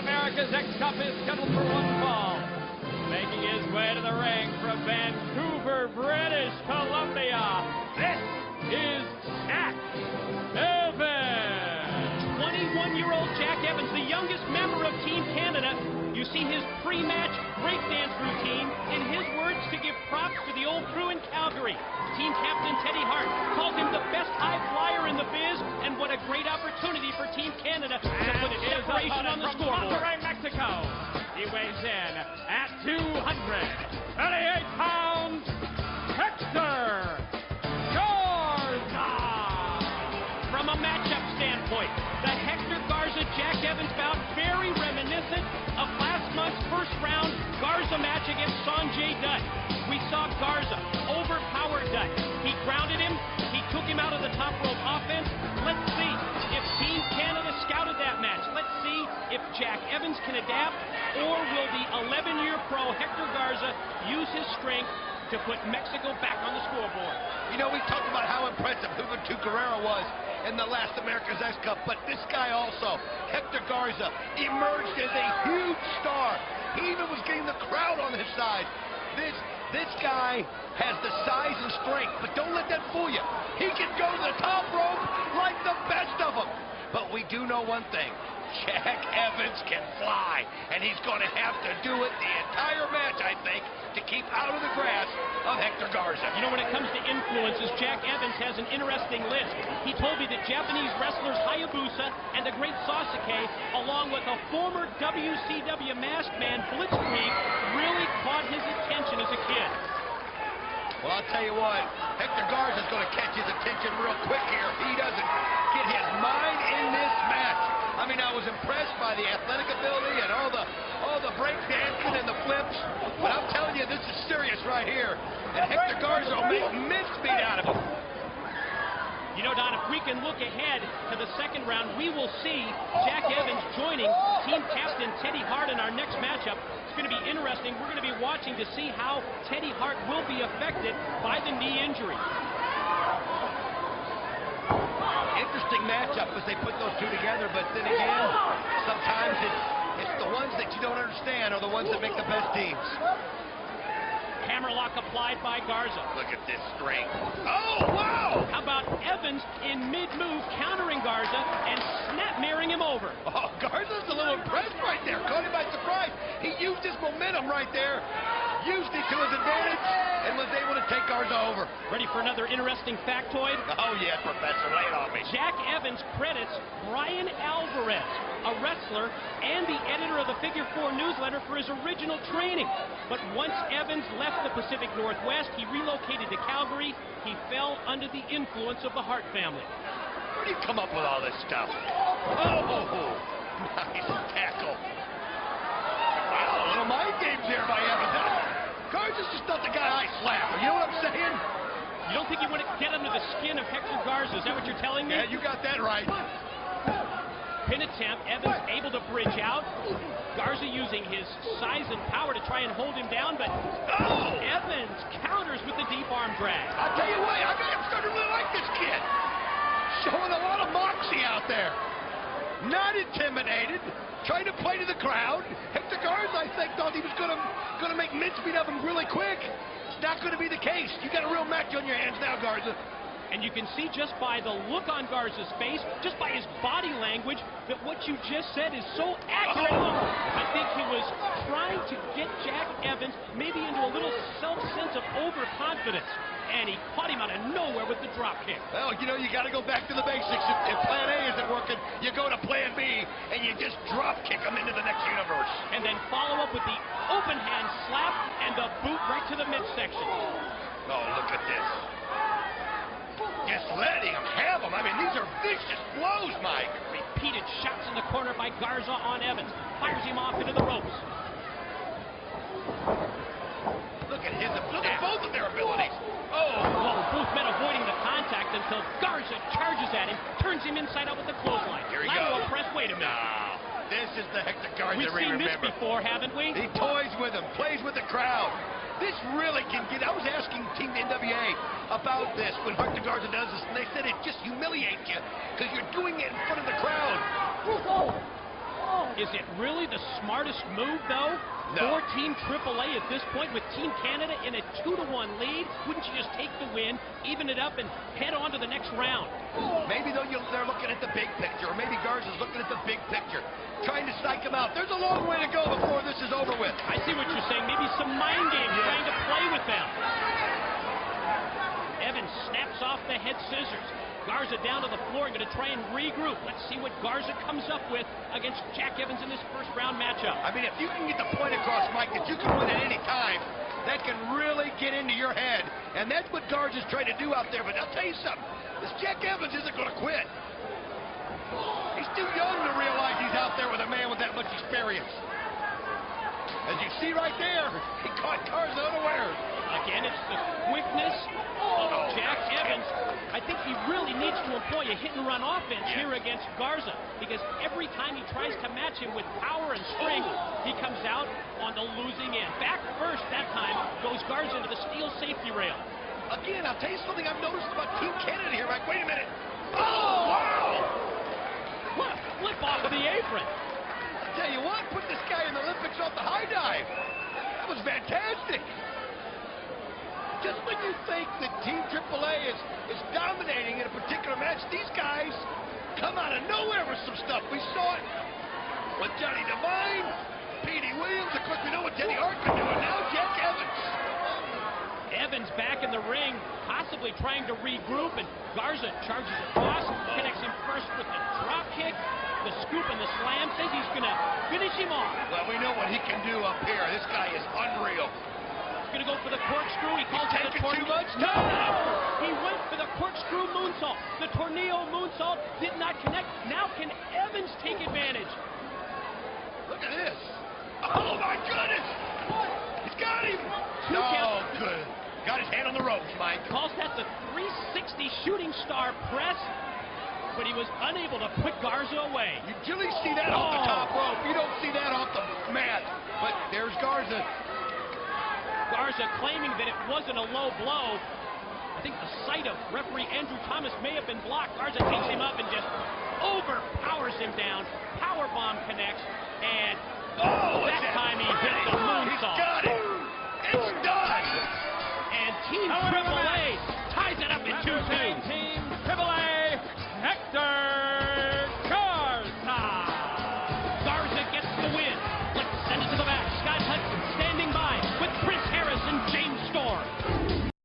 America's X Cup is scheduled for one fall. Making his way to the ring from Vancouver, British Columbia, this is Jack Evans. 21-year-old Jack Evans, the youngest member of Team Canada. You see his pre-match breakdance routine. In his words, to give props to the old crew in Calgary. Team captain Teddy Hart called him the best high flyer in the biz, and what a great opportunity for Team Canada to put a separation on the scoreboard. Monterrey, Mexico. He weighs in at 238 pounds, Hector Garza. From a matchup standpoint, the Hector Garza-Jack Evans bout very reminiscent of last month's first round Garza match against Sanjay Dutt. We saw Garza overpower Dutt. He grounded him. He took him out of the top rope offense. Let's see if Team Canada scouted that match. Let's see if Jack Evans can adapt, or will the 11-year pro Hector Garza use his strength to put Mexico back on the scoreboard? You know, we talked about how impressive Juventud Guerrero was in the last America's X Cup, but this guy also, Hector Garza, emerged as a huge star. He even was getting the crowd on his side. This guy has the size and strength, but don't let that fool you. He can go to the top rope like the best of them. But we do know one thing. Jack Evans can fly, and he's going to have to do it the entire match, I think, to keep out of the grasp of Hector Garza. You know, when it comes to influences, Jack Evans has an interesting list. He told me that Japanese wrestlers Hayabusa and the great Sasuke, along with a former WCW masked man Blitzkrieg, really caught his attention as a kid. Well, I'll tell you what, Hector Garza's going to catch his attention real quick here if he doesn't get his mind in this match. I mean, I was impressed by the athletic ability and all the break dancing and the flips, but I'm telling you, this is serious right here, and Hector Garza will make mincemeat out of him. You know, Don, if we can look ahead to the second round, we will see Jack Evans joining team captain Teddy Hart in our next matchup. It's going to be interesting. We're going to be watching to see how Teddy Hart will be affected by the knee injury. Interesting matchup as they put those two together, but then again, sometimes it's the ones that you don't understand are the ones that make the best teams. Hammerlock applied by Garza. Look at this strength. Oh, wow! How about Evans in mid-move countering Garza and snap-mirroring him over? Oh, Garza's a little impressed right there. Caught him by surprise. He used his momentum right there, used it to his advantage, and was able to take Garza over. Ready for another interesting factoid? Oh, yeah, Professor, lay it on me. Jack Evans credits Brian Alvarez, a wrestler and the editor of the Figure 4 newsletter, for his original training. But once Evans left the Pacific Northwest, he relocated to Calgary. He fell under the influence of the Hart family. Where do you come up with all this stuff? Oh, nice tackle. Wow, a little mind games here by Evans. Garza's just not the guy I slap. You know what I'm saying? You don't think you want to get under the skin of Hector Garza? Is that what you're telling me? Yeah, you got that right. Pin attempt. Evans able to bridge out. Garza using his size and power to try and hold him down, but Evans counters with the deep arm drag. I'll tell you what, I'm starting to really like this kid. Showing a lot of moxie out there. Not intimidated. Trying to play to the crowd. Hector Garza, I think, thought he was gonna make mincemeat of him really quick. It's not going to be the case. You got a real match on your hands now, Garza. And you can see just by the look on Garza's face, just by his body language, that what you just said is so accurate. I think he was trying to get Jack Evans maybe into a little sense of overconfidence. And he caught him out of nowhere with the drop kick. Well, you know, you got to go back to the basics. If plan A isn't working, you go to plan B, and you just drop kick them into the next universe. And then follow up with the open hand slap and the boot right to the midsection. Oh, look at this. Just letting him have them. I mean, these are vicious blows, Mike. Repeated shots in the corner by Garza on Evans. Fires him off into the ropes. Look at both of their abilities. Oh, well, both men avoiding the contact until Garza charges at him, turns him inside out with the clothesline. Here he Lateral goes. press. Wait a minute. No, this is the Hector Garza We've seen this remember. before, haven't we? He toys with him, plays with the crowd. This really can get. I was asking Team NWA about this when Hector Garza does this, and they said it just humiliates you because you're doing it in front of the crowd. Is Is it really the smartest move, though, No. for Team AAA at this point with Team Canada in a 2-1 lead? Wouldn't you just take the win, even it up, and head on to the next round? Maybe they're looking at the big picture, or maybe Garza's looking at the big picture, trying to psych him out. There's a long way to go before this is over with. I see what you're saying. Maybe some mind games, trying to play with them. Evans snaps off the head scissors. Garza down to the floor, going to try and regroup. Let's see what Garza comes up with against Jack Evans in this first round matchup. I mean, if you can get the point across, Mike, that you can win at any time, that can really get into your head. And that's what Garza's trying to do out there. But I'll tell you something, this Jack Evans isn't going to quit. He's too young to realize he's out there with a man with that much experience. As you see right there, he caught Garza unawares. Again, it's the quickness of Jack Evans. I think he really needs to employ a hit-and-run offense here against Garza, because every time he tries to match him with power and strength, he comes out on the losing end. Back first that time goes Garza into the steel safety rail. Again, I'll tell you something I've noticed about Team Canada here, Mike. Wait a minute. Oh, wow! What a flip off of the apron. I'll tell you what, put this guy in the Olympics off the high dive. That was fantastic. Just when you think that Team AAA is dominating in a particular match, these guys come out of nowhere with some stuff. We saw it with Johnny Devine, Petey Williams. Of course, we know what Teddy Hart can do, and now Jack Evans. Evans back in the ring, possibly trying to regroup, and Garza charges across, connects him first with the drop kick, the scoop and the slam, says he's going to finish him off. Well, we know what he can do up here. This guy is unreal. Going to go for the corkscrew. He calls it the too much? No! He went for the corkscrew moonsault. The tornado moonsault did not connect. Now can Evans take advantage? Look at this. Oh, my goodness. He's got him. Two No, count. good. Got his hand on the ropes, Mike. Calls that the 360 shooting star press, but he was unable to put Garza away. You usually see that off the top rope. You don't see that off the mat. But there's Garza. Garza claiming that it wasn't a low blow. I think the sight of referee Andrew Thomas may have been blocked. Garza takes him up and just overpowers him down. Powerbomb connects, and that time he hit the moonsault. He's got it. It's done. And Team AAA